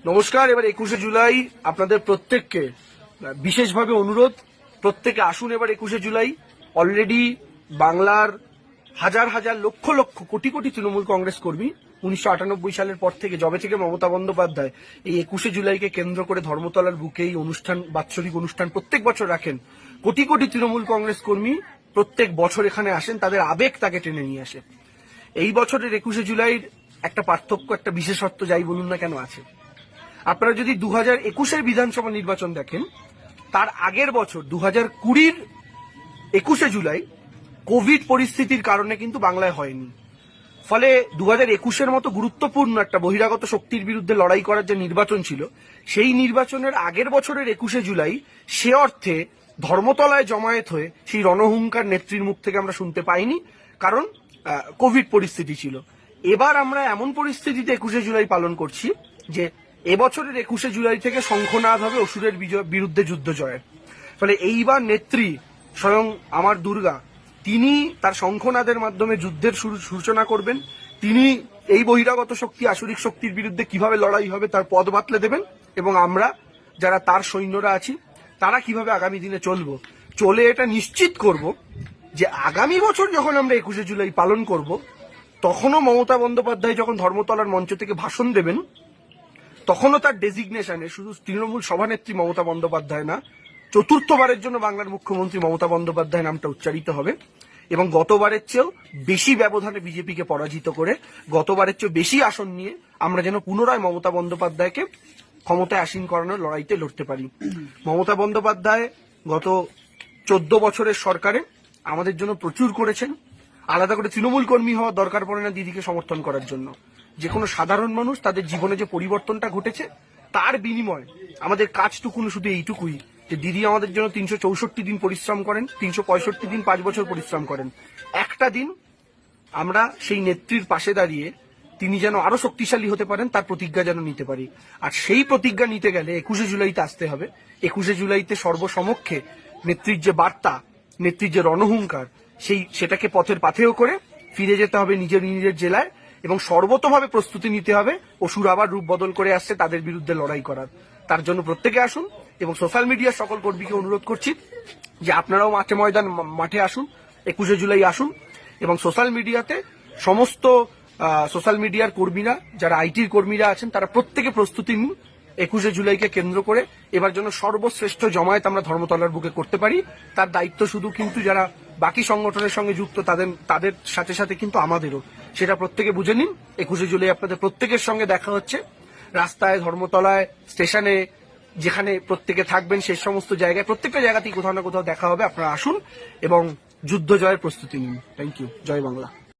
নমস্কার। এবার 21শে জুলাই আপনাদের প্রত্যেককে বিশেষভাবে অনুরোধ, প্রত্যেকে আসুন এবার 21শে জুলাই। অলরেডি বাংলার হাজার হাজার লক্ষ লক্ষ কোটি কোটি তৃণমূল কংগ্রেস কর্মী 1998 সালের পর থেকে, যবে থেকে মমতা বন্দ্যোপাধ্যায় এই 21শে জুলাইকে কেন্দ্র করে ধর্মতলার বুকে এই অনুষ্ঠান, বাৎসরিক অনুষ্ঠান প্রত্যেক বছর রাখেন, কোটি কোটি তৃণমূল কংগ্রেস কর্মী প্রত্যেক বছর এখানে আসেন, তাদের আবেগ তাকে টেনে নিয়ে আসে। এই বছরের 21শে জুলাইয়ের একটা পার্থক্য, একটা বিশেষত্ব যাই বলুন না কেন আছে। আপনারা যদি 2021-এর বিধানসভা নির্বাচন দেখেন, তার আগের বছর 2020-র 21শে জুলাই কোভিড পরিস্থিতির কারণে কিন্তু বাংলায় হয়নি। ফলে 2021-এর মতো গুরুত্বপূর্ণ একটা বহিরাগত শক্তির বিরুদ্ধে লড়াই করার যে নির্বাচন ছিল, সেই নির্বাচনের আগের বছরের 21শে জুলাই সে অর্থে ধর্মতলায় জমায়েত হয়ে সেই রণহুঙ্কার নেত্রীর মুখ থেকে আমরা শুনতে পাইনি, কারণ কোভিড পরিস্থিতি ছিল। এবার আমরা এমন পরিস্থিতিতে 21শে জুলাই পালন করছি যে এবছরের 21শে জুলাই থেকে শঙ্খনাদ হবে অসুরের বিরুদ্ধে যুদ্ধ জয়ের। ফলে এইবার নেত্রী স্বয়ং আমার দুর্গা, তিনি তার শঙ্খনাদের মাধ্যমে যুদ্ধের সূচনা করবেন। তিনি এই বহিরাগত শক্তি, আসরিক শক্তির বিরুদ্ধে কিভাবে লড়াই হবে তার পথ বাতলে দেবেন, এবং আমরা যারা তার সৈন্যরা আছি তারা কিভাবে আগামী দিনে চলে এটা নিশ্চিত করব যে আগামী বছর যখন আমরা 21শে জুলাই পালন করব, তখনও মমতা বন্দ্যোপাধ্যায় যখন ধর্মতলার মঞ্চ থেকে ভাষণ দেবেন, তখনও তার ডেজিগনেশনে শুধু তৃণমূল সভানেত্রী মমতা বন্দ্যোপাধ্যায় না, চতুর্থবারের জন্য বাংলার মুখ্যমন্ত্রী মমতা বন্দ্যোপাধ্যায় নামটা উচ্চারিত হবে। এবং গতবারের চেয়েও বেশি ব্যবধানে বিজেপিকে পরাজিত করে, গতবারের চেয়েও বেশি আসন নিয়ে আমরা যেন পুনরায় মমতা বন্দ্যোপাধ্যায়কে ক্ষমতায় আসীন করানোর লড়াইতে লড়তে পারি। মমতা বন্দ্যোপাধ্যায় গত 14 বছরের সরকারে আমাদের জন্য প্রচুর করেছেন। আলাদা করে তৃণমূল কর্মী হওয়ার দরকার পড়ে না দিদিকে সমর্থন করার জন্য। যে কোনো সাধারণ মানুষ, তাদের জীবনে যে পরিবর্তনটা ঘটেছে, তার বিনিময় আমাদের কাজটুকুন শুধু এইটুকুই যে দিদি আমাদের জন্য 364 দিন পরিশ্রম করেন, 365 দিন 5 বছর পরিশ্রম করেন। একটা দিন আমরা সেই নেত্রীর পাশে দাঁড়িয়ে তিনি যেন আরো শক্তিশালী হতে পারেন তার প্রতিজ্ঞা যেন নিতে পারি। আর সেই প্রতিজ্ঞা নিতে গেলে 21শে জুলাইতে আসতে হবে। 21শে জুলাইতে সর্বসমক্ষে নেত্রীর যে বার্তা, নেত্রীর যে রণহুঙ্কার, সেটাকে পথের পাথেয় করে ফিরে যেতে হবে নিজের নিজের জেলায়, এবং সর্বতভাবে প্রস্তুতি নিতে হবে অসুর আবার রূপ বদল করে আসছে তাদের বিরুদ্ধে লড়াই করার। তার জন্য প্রত্যেকে আসুন, এবং সোশ্যাল মিডিয়ার সকল কর্মীকে অনুরোধ করছি যে আপনারাও মাঠে আসুন, 21শে জুলাই আসুন। এবং সোশ্যাল মিডিয়াতে সমস্ত সোশ্যাল মিডিয়ার কর্মীরা, যারা আইটির কর্মীরা আছেন, তারা প্রত্যেকে প্রস্তুতি নিন 21শে জুলাইকে কেন্দ্র করে এবার জন্য সর্বশ্রেষ্ঠ জমায়েত আমরা ধর্মতলার বুকে করতে পারি। তার দায়িত্ব শুধু কিন্তু যারা বাকি সংগঠনের সঙ্গে যুক্ত তাদের সাথে সাথে কিন্তু আমাদেরও, সেটা প্রত্যেকে বুঝে নিন। 21শে জুলাই আপনাদের প্রত্যেকের সঙ্গে দেখা হচ্ছে, রাস্তায়, ধর্মতলায়, স্টেশনে, যেখানে প্রত্যেকে থাকবেন সেই সমস্ত জায়গায়, প্রত্যেকটা জায়গাতেই কোথাও না কোথাও দেখা হবে। আপনারা আসুন এবং যুদ্ধ জয়ের প্রস্তুতি নিন। Thank you. জয় বাংলা।